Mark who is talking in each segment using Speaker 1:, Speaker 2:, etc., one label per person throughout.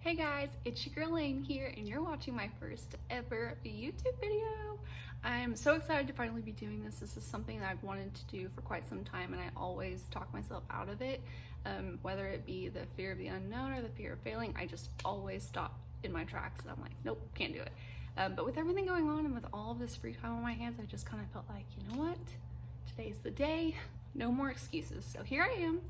Speaker 1: Hey guys, it's your girl Lane here and you're watching my first ever YouTube video. I'm so excited to finally be doing this. This is something that I've wanted to do for quite some time and I always talk myself out of it. Whether it be the fear of the unknown or the fear of failing, I just always stop in my tracks and I'm like, nope, can't do it. But with everything going on and with all of this free time on my hands, I just kind of felt like, you know what? Today's the day. No more excuses. So here I am.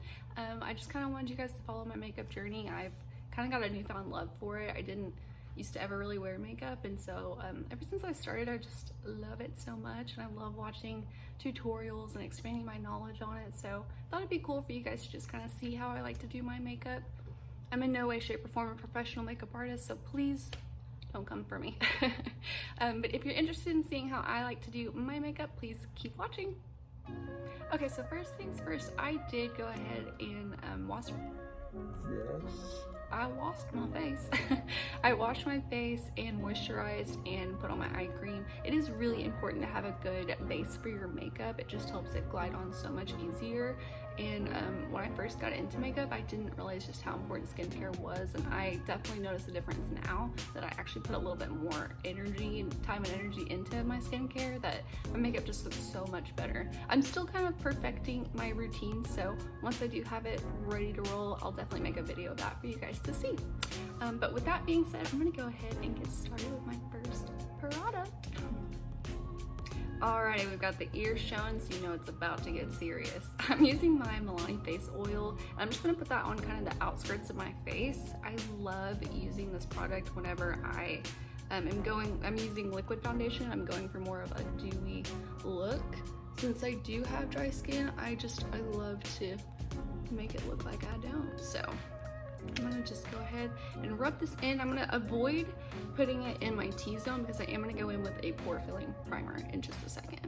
Speaker 1: I just kind of wanted you guys to follow my makeup journey. I've kind of got a newfound love for it. I didn't used to ever really wear makeup, and so ever since I started, I just love it so much, and I love watching tutorials and expanding my knowledge on it. So I thought it'd be cool for you guys to just kind of see how I like to do my makeup. I'm in no way, shape, or form a professional makeup artist, so please don't come for me. But if you're interested in seeing how I like to do my makeup, please keep watching. Okay, so first things first, I did go ahead and I washed my face. I washed my face and moisturized and put on my eye cream. It is really important to have a good base for your makeup. It just helps it glide on so much easier. And when I first got into makeup, I didn't realize just how important skincare was, and I definitely notice a difference now that I actually put a little bit more energy and time and energy into my skincare, that my makeup just looks so much better. I'm still kind of perfecting my routine, so once I do have it ready to roll, I'll definitely make a video of that for you guys to see. But with that being said, I'm gonna go ahead and get started with my first product. Alrighty, we've got the ears showing, so you know it's about to get serious. I'm using my Milani face oil. I'm just gonna put that on kind of the outskirts of my face. I love using this product whenever I'm using liquid foundation. I'm going for more of a dewy look. Since I do have dry skin, I love to make it look like I don't. So I'm gonna just go ahead and rub this in. I'm gonna avoid putting it in my T-zone because I am gonna go in with a pore filling primer in just a second.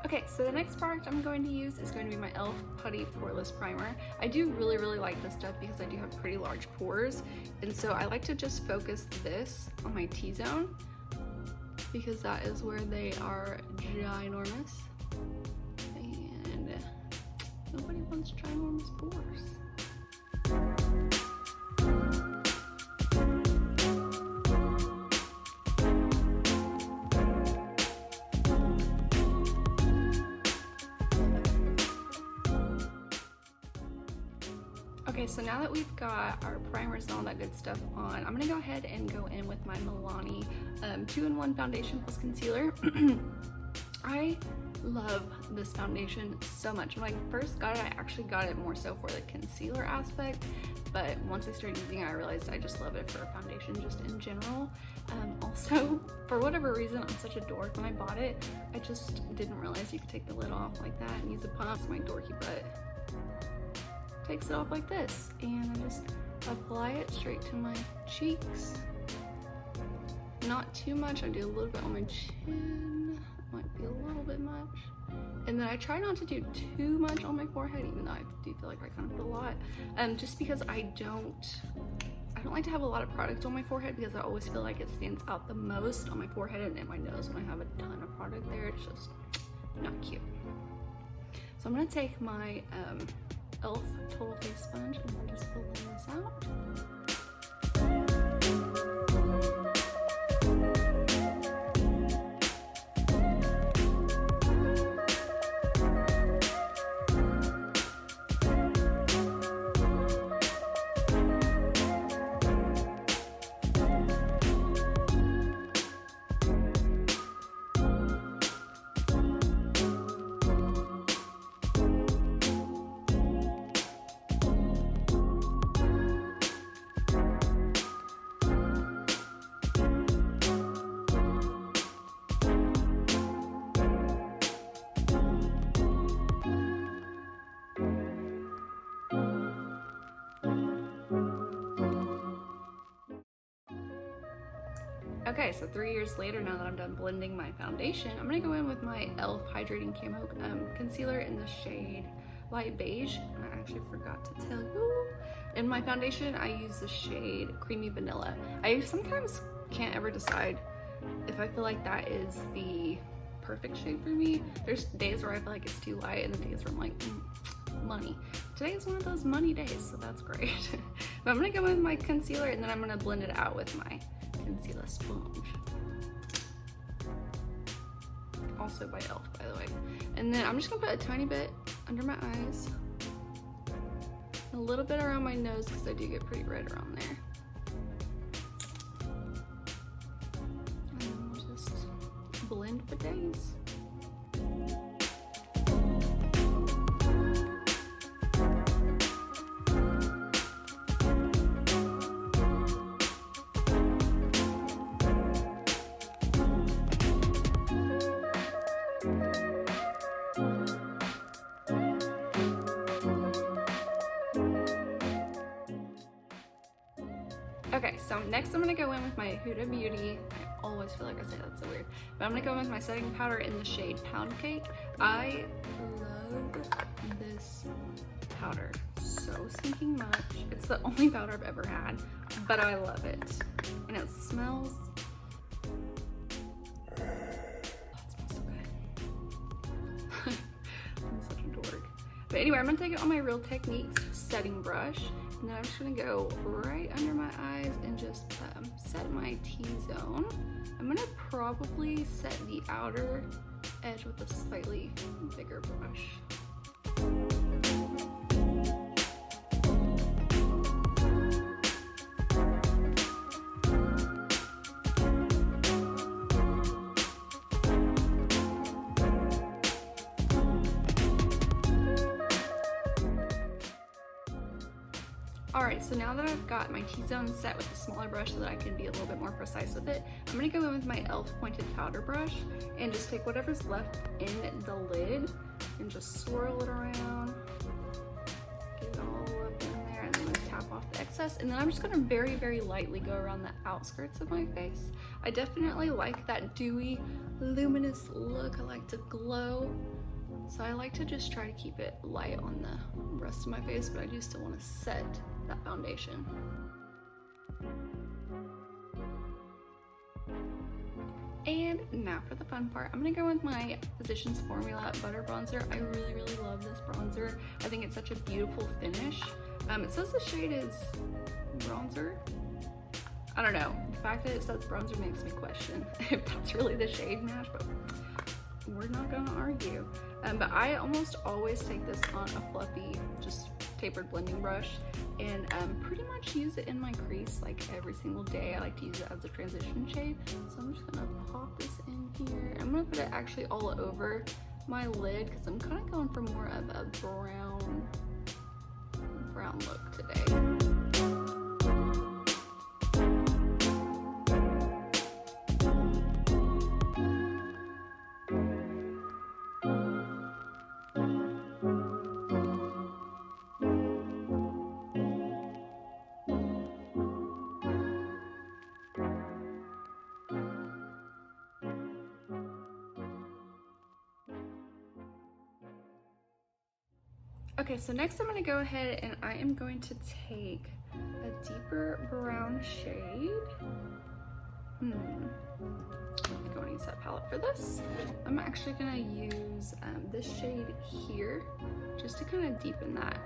Speaker 1: Okay, so the next product I'm going to use is going to be my e.l.f. Putty Poreless Primer. I do really like this stuff because I do have pretty large pores, and so I like to just focus this on my T-zone because that is where they are ginormous. Nobody wants ginormous pores. Okay, so now that we've got our primers and all that good stuff on, I'm gonna go ahead and go in with my Milani 2-in-1 foundation plus concealer. I love this foundation so much. When I first got it, I actually got it more so for the concealer aspect, but once I started using it, I realized I just love it for a foundation just in general. Also, for whatever reason, I'm such a dork. When I bought it, I just didn't realize you could take the lid off like that and use a pump. So my dorky butt takes it off like this, and I just apply it straight to my cheeks. Not too much. I do a little bit on my chin. Might be a little bit much, and then I try not to do too much on my forehead, even though I do feel like I kind of put a lot, just because I don't like to have a lot of product on my forehead, because I always feel like it stands out the most on my forehead and in my nose when I have a ton of product there. It's just not cute. So I'm gonna take my e.l.f. Total Face Sponge and we're just pulling this out. Okay, so 3 years later, now that I'm done blending my foundation, I'm gonna go in with my e.l.f. Hydrating Camo concealer in the shade Light Beige. And I actually forgot to tell you, in my foundation, I use the shade Creamy Vanilla. I sometimes can't ever decide if I feel like that is the perfect shade for me. There's days where I feel like it's too light, and the days where I'm like, money. Today is one of those money days, so that's great. But I'm gonna go in with my concealer and then I'm gonna blend it out with my concealer sponge. Also by e.l.f., by the way. And then I'm just gonna put a tiny bit under my eyes. A little bit around my nose because I do get pretty red around there. And then we'll just blend for days. Okay, so next I'm gonna go in with my Huda Beauty. I always feel like I say that so weird. But I'm gonna go in with my setting powder in the shade Poundcake. I love this powder so stinking much. It's the only powder I've ever had, but I love it. And it smells, oh, it smells so good. I'm such a dork. But anyway, I'm gonna take it on my Real Techniques setting brush. And then I'm just gonna go right under my eyes and just set my T-zone. I'm gonna probably set the outer edge with a slightly bigger brush. Alright, so now that I've got my T-zone set with a smaller brush so that I can be a little bit more precise with it, I'm going to go in with my e.l.f. pointed powder brush and just take whatever's left in the lid and just swirl it around, get it all up in there, and then tap off the excess. And then I'm just going to very, very lightly go around the outskirts of my face. I definitely like that dewy, luminous look. I like to glow. So I like to just try to keep it light on the rest of my face, but I do still want to set that foundation. And now for the fun part, I'm gonna go with my Physicians Formula Butter Bronzer. I really, really love this bronzer. I think it's such a beautiful finish. It says the shade is bronzer. I don't know. The fact that it says bronzer makes me question if that's really the shade match, but we're not gonna argue. But I almost always take this on a fluffy, just tapered blending brush and pretty much use it in my crease like every single day. I like to use it as a transition shade. So I'm just gonna pop this in here. I'm gonna put it actually all over my lid because I'm kind of going for more of a brown look today. Okay, so next I'm going to go ahead and I am going to take a deeper brown shade. I'm going to use that palette for this. I'm actually going to use this shade here just to kind of deepen that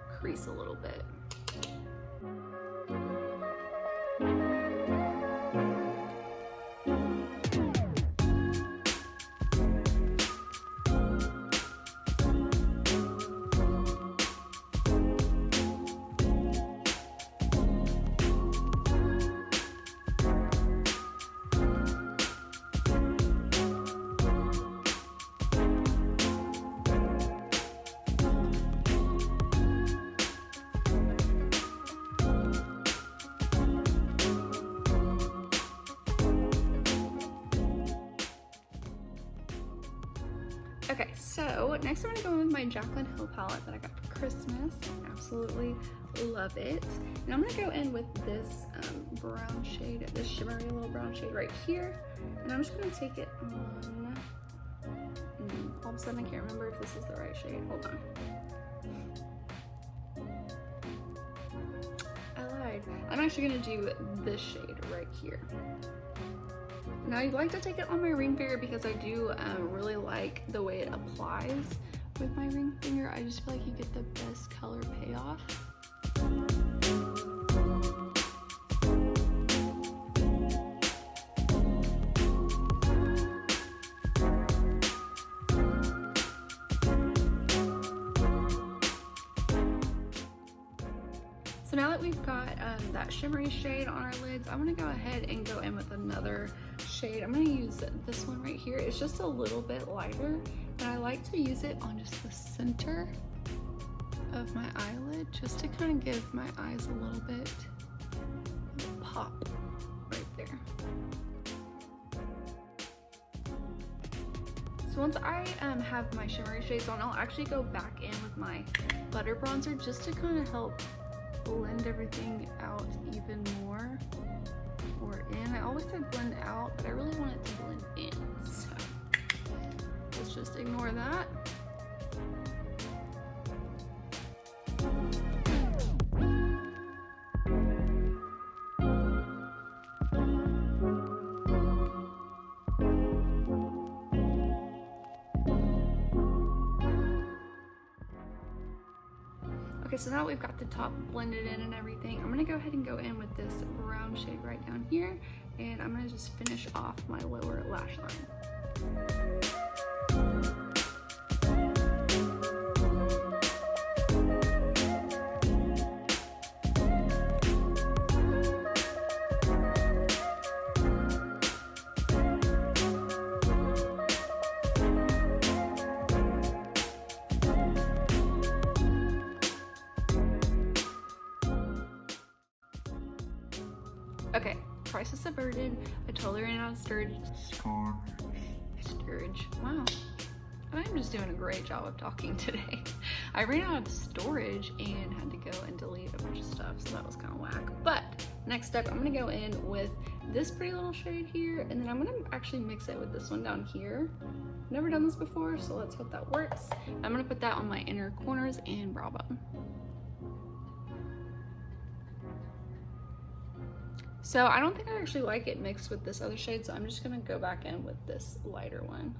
Speaker 1: crease a little bit. Okay, so next I'm gonna go in with my Jaclyn Hill palette that I got for Christmas. I absolutely love it. And I'm gonna go in with this brown shade, this shimmery little brown shade right here. And I'm just gonna take it on, all of a sudden I can't remember if this is the right shade, hold on. I lied. I'm actually gonna do this shade right here. Now I like to take it on my ring finger because I do really like the way it applies, with my ring finger. I just feel like you get the best color payoff. So now that we've got that shimmery shade on our lids, I'm gonna go ahead and go in with another shade. I'm gonna use this one right here. It's just a little bit lighter, and I like to use it on just the center of my eyelid, just to kind of give my eyes a little bit of a pop right there. So once I have my shimmery shades on, I'll actually go back in with my butter bronzer just to kind of help blend everything out even more, or in. I always say blend out, but I really want it to blend in, so let's just ignore that. Okay, so now we've got the top blended in and everything, I'm gonna go ahead and go in with this brown shade right down here, and I'm gonna just finish off my lower lash line. Okay, crisis averted. I totally ran out of storage. Wow. I'm just doing a great job of talking today. I ran out of storage and had to go and delete a bunch of stuff, so that was kind of whack. But next step, I'm gonna go in with this pretty little shade here, and then I'm gonna actually mix it with this one down here. I've never done this before, so let's hope that works. I'm gonna put that on my inner corners and brow bone. So I don't think I actually like it mixed with this other shade, so I'm just gonna go back in with this lighter one.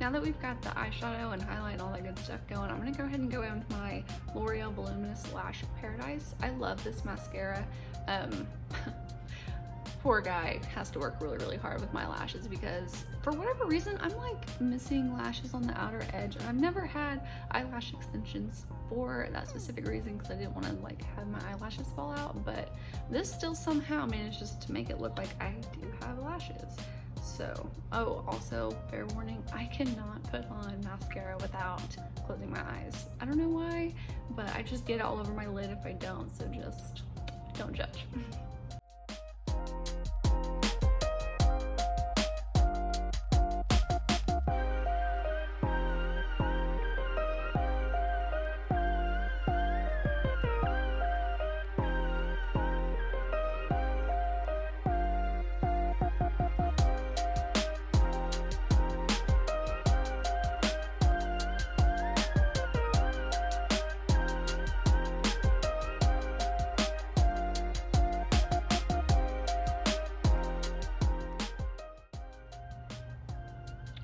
Speaker 1: Now that we've got the eyeshadow and highlight and all that good stuff going, I'm gonna go ahead and go in with my L'Oreal Voluminous Lash Paradise. I love this mascara. Poor guy has to work really hard with my lashes because for whatever reason, I'm like missing lashes on the outer edge, and I've never had eyelash extensions for that specific reason because I didn't want to like have my eyelashes fall out, but this still somehow manages to make it look like I do have lashes. So, oh, also, fair warning, I cannot put on mascara without closing my eyes. I don't know why, but I just get it all over my lid if I don't, so just don't judge.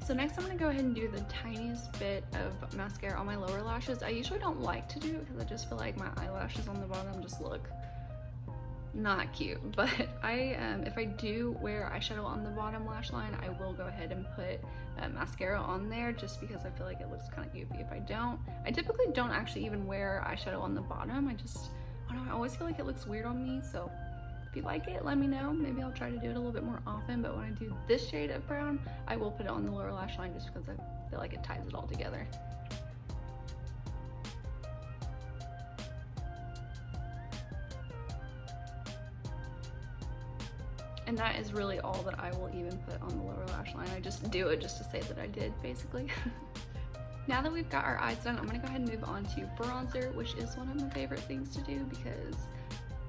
Speaker 1: So next I'm gonna go ahead and do the tiniest bit of mascara on my lower lashes. I usually don't like to do it because I just feel like my eyelashes on the bottom just look not cute. But if I do wear eyeshadow on the bottom lash line, I will go ahead and put mascara on there just because I feel like it looks kind of goofy if I don't. I typically don't actually even wear eyeshadow on the bottom. I don't know, I always feel like it looks weird on me. So If you like it, let me know. Maybe I'll try to do it a little bit more often, but when I do this shade of brown, I will put it on the lower lash line just because I feel like it ties it all together. And that is really all that I will even put on the lower lash line. I just do it just to say that I did, basically. Now that we've got our eyes done, I'm gonna go ahead and move on to bronzer, which is one of my favorite things to do because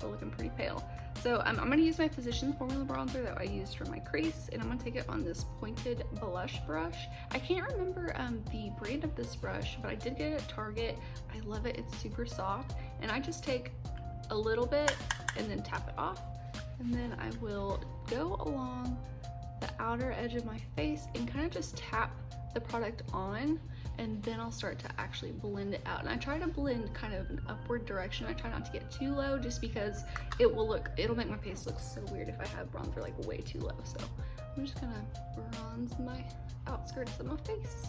Speaker 1: we're looking pretty pale. So I'm gonna use my Physicians Formula bronzer that I used for my crease, and I'm gonna take it on this pointed blush brush. I can't remember the brand of this brush, but I did get it at Target. I love it, it's super soft. And I just take a little bit and then tap it off. And then I will go along the outer edge of my face and kind of just tap the product on, and then I'll start to actually blend it out. And I try to blend kind of an upward direction. I try not to get too low just because it'll make my face look so weird if I have bronzer like way too low. So I'm just gonna bronze my outskirts of my face.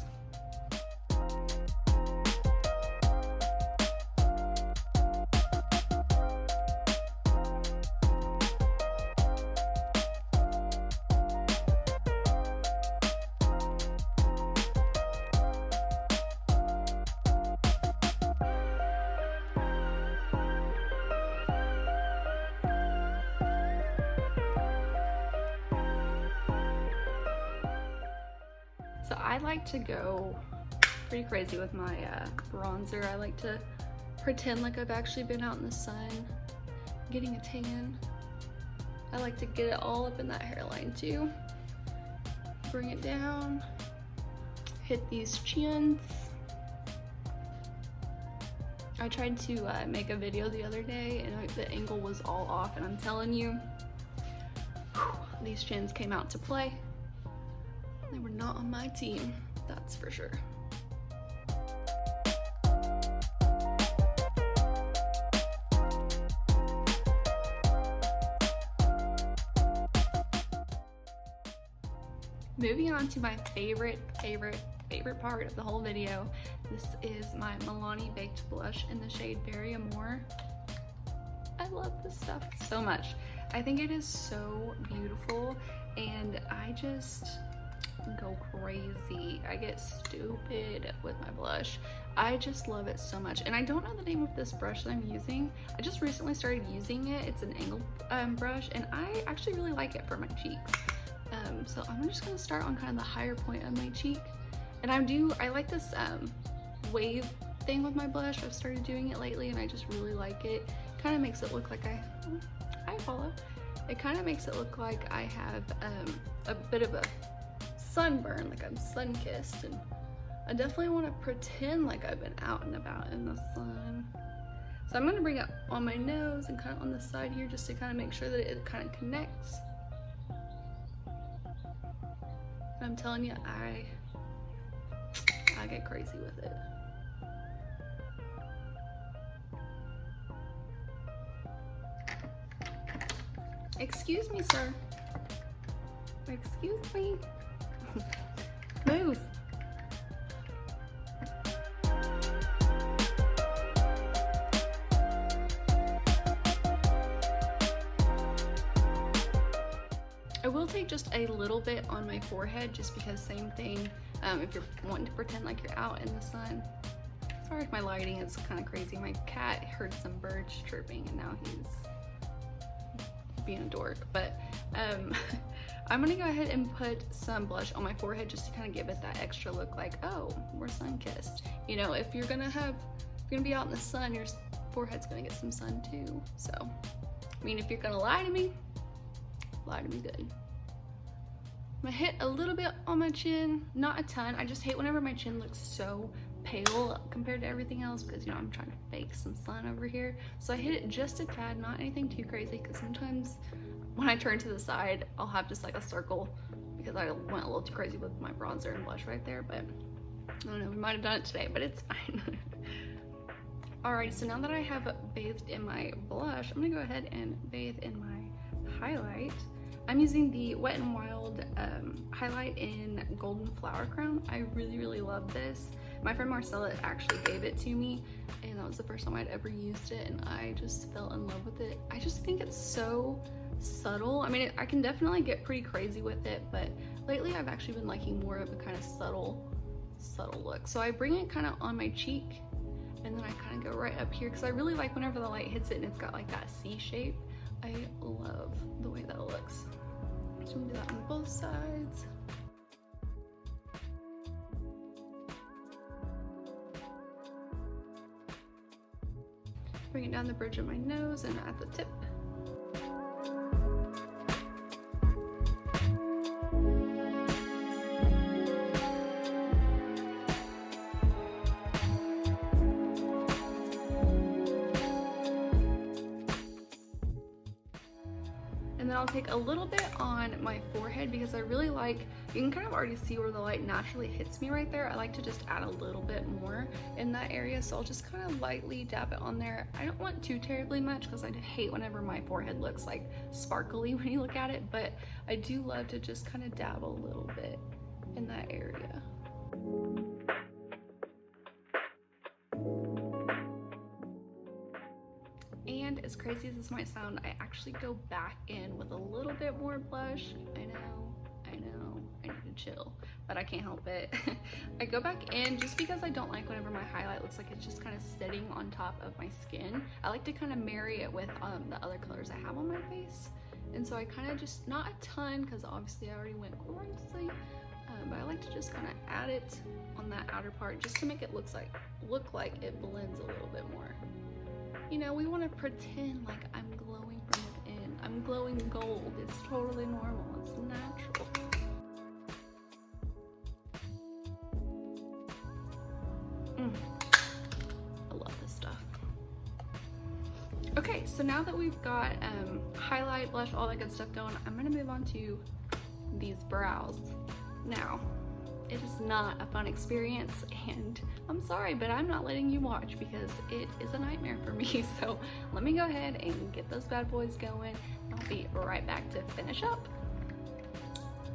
Speaker 1: So I like to go pretty crazy with my bronzer. I like to pretend like I've actually been out in the sun, getting a tan. I like to get it all up in that hairline too. Bring it down, hit these chins. I tried to make a video the other day and the angle was all off, and I'm telling you, these chins came out to play. They were not on my team, that's for sure. Moving on to my favorite part of the whole video. This is my Milani Baked Blush in the shade Berry Amore. I love this stuff so much. I think it is so beautiful, and I just go crazy. I get stupid with my blush. I just love it so much. And I don't know the name of this brush that I'm using. I just recently started using it. It's an angled brush, and I actually really like it for my cheeks. So I'm just gonna start on kind of the higher point of my cheek. And I like this wave thing with my blush. I've started doing it lately and I just really like it. Kind of makes it look like I follow. It kind of makes it look like I have a bit of a sunburn, like I'm sun-kissed, and I definitely want to pretend like I've been out and about in the sun. So I'm going to bring it on my nose and kind of on the side here just to kind of make sure that it kind of connects. And I'm telling you, I get crazy with it. Excuse me, sir. Excuse me. Move. I will take just a little bit on my forehead just because same thing, if you're wanting to pretend like you're out in the sun. Sorry if my lighting is kind of crazy. My cat heard some birds chirping and now he's being a dork, but I'm gonna go ahead and put some blush on my forehead just to kind of give it that extra look like, oh, we're sun-kissed. You know, if you're gonna be out in the sun, your forehead's gonna get some sun too. So, I mean, if you're gonna lie to me good. I'm gonna hit a little bit on my chin, not a ton. I just hate whenever my chin looks so pale compared to everything else because, you know, I'm trying to fake some sun over here. So I hit it just a tad, not anything too crazy, because sometimes when I turn to the side, I'll have just like a circle because I went a little too crazy with my bronzer and blush right there, but I don't know, we might have done it today, but it's fine. Alright, so now that I have bathed in my blush, I'm gonna go ahead and bathe in my highlight. I'm using the Wet n Wild highlight in Golden Flower Crown. I really love this. My friend Marcella actually gave it to me, and that was the first time I'd ever used it, and I just fell in love with it. I just think it's so subtle. I mean, I can definitely get pretty crazy with it, but lately I've actually been liking more of a kind of subtle look. So I bring it kind of on my cheek, and then I kind of go right up here because I really like whenever the light hits it and it's got like that C shape. I love the way that it looks. So I'm gonna do that on both sides. Bring it down the bridge of my nose and at the tip. And then I'll take a little bit on my forehead because I really like, you can kind of already see where the light naturally hits me right there. I like to just add a little bit more in that area. So I'll just kind of lightly dab it on there. I don't want too terribly much because I hate whenever my forehead looks like sparkly when you look at it, but I do love to just kind of dab a little bit in that area. And as crazy as this might sound, I actually go back in with a little bit more blush. I know, I need to chill, but I can't help it. I go back in just because I don't like whenever my highlight looks like it's just kind of sitting on top of my skin. I like to kind of marry it with the other colors I have on my face. And so I kind of just, not a ton, because obviously I already went crazy, but I like to just kind of add it on that outer part just to make it look like it blends a little bit more. You know, we want to pretend like I'm glowing from within. I'm glowing gold. It's totally normal. It's natural. I love this stuff. Okay, so now that we've got highlight, blush, all that good stuff going, I'm going to move on to these brows. Now, it is not a fun experience, and I'm sorry, but I'm not letting you watch because it is a nightmare for me. So let me go ahead and get those bad boys going. I'll be right back to finish up.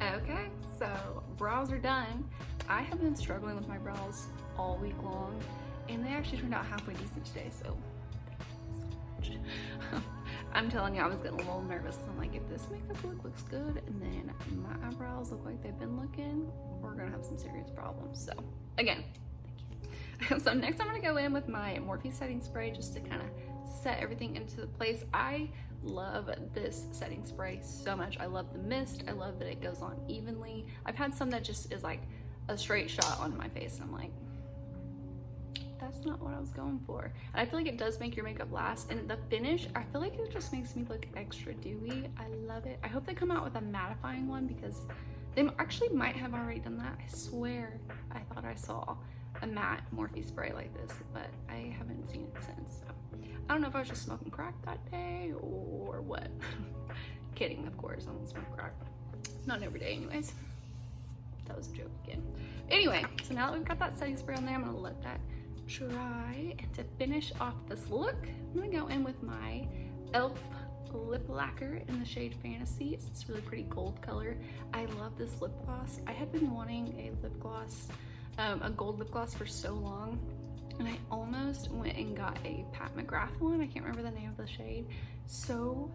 Speaker 1: Okay, so brows are done. I have been struggling with my brows all week long, and they actually turned out halfway decent today, so thank you so much. I'm telling you, I was getting a little nervous. I'm like, if this makeup look looks good and then my eyebrows look like they've been looking, we're gonna have some serious problems. So again, thank you. So next I'm gonna go in with my Morphe setting spray just to kind of set everything into place. I love this setting spray so much. I love the mist. I love that it goes on evenly. I've had some that just is like a straight shot on my face, and I'm like, that's not what I was going for. And I feel like it does make your makeup last, and the finish, I feel like it just makes me look extra dewy. I love it. I hope they come out with a mattifying one because they actually might have already done that. I swear I thought I saw a matte Morphe spray like this, but I haven't seen it since. So I don't know if I was just smoking crack that day or what. Kidding, of course, I don't smoke crack. Not every day anyways. That was a joke again. Anyway, so now that we've got that setting spray on there, I'm gonna let that dry. And to finish off this look, I'm gonna go in with my e.l.f. lip lacquer in the shade Fantasy. It's this really pretty gold color. I love this lip gloss. I have been wanting a lip gloss, a gold lip gloss for so long, and I almost went and got a Pat McGrath one. I can't remember the name of the shade. So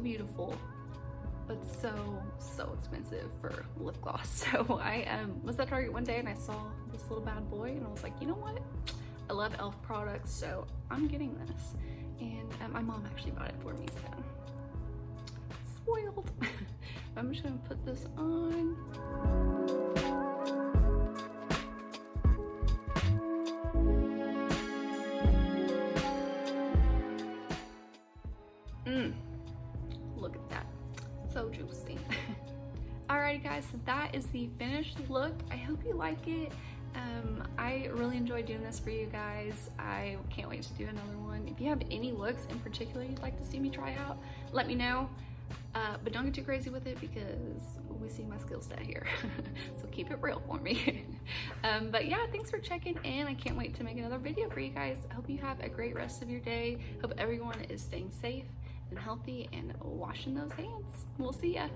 Speaker 1: beautiful, but so expensive for lip gloss. So I was at Target one day and I saw this little bad boy, and I was like, you know what? I love e.l.f. products, so I'm getting this. And my mom actually bought it for me, so spoiled. I'm just gonna put this on. Look at that, so juicy. Alrighty guys, so that is the finished look. I hope you like it. I really enjoyed doing this for you guys. I can't wait to do another one. If you have any looks in particular you'd like to see me try out, let me know. But don't get too crazy with it because we see my skill set here. So keep it real for me. But yeah, thanks for checking in. I can't wait to make another video for you guys. I hope you have a great rest of your day. Hope everyone is staying safe and healthy and washing those hands. We'll see ya.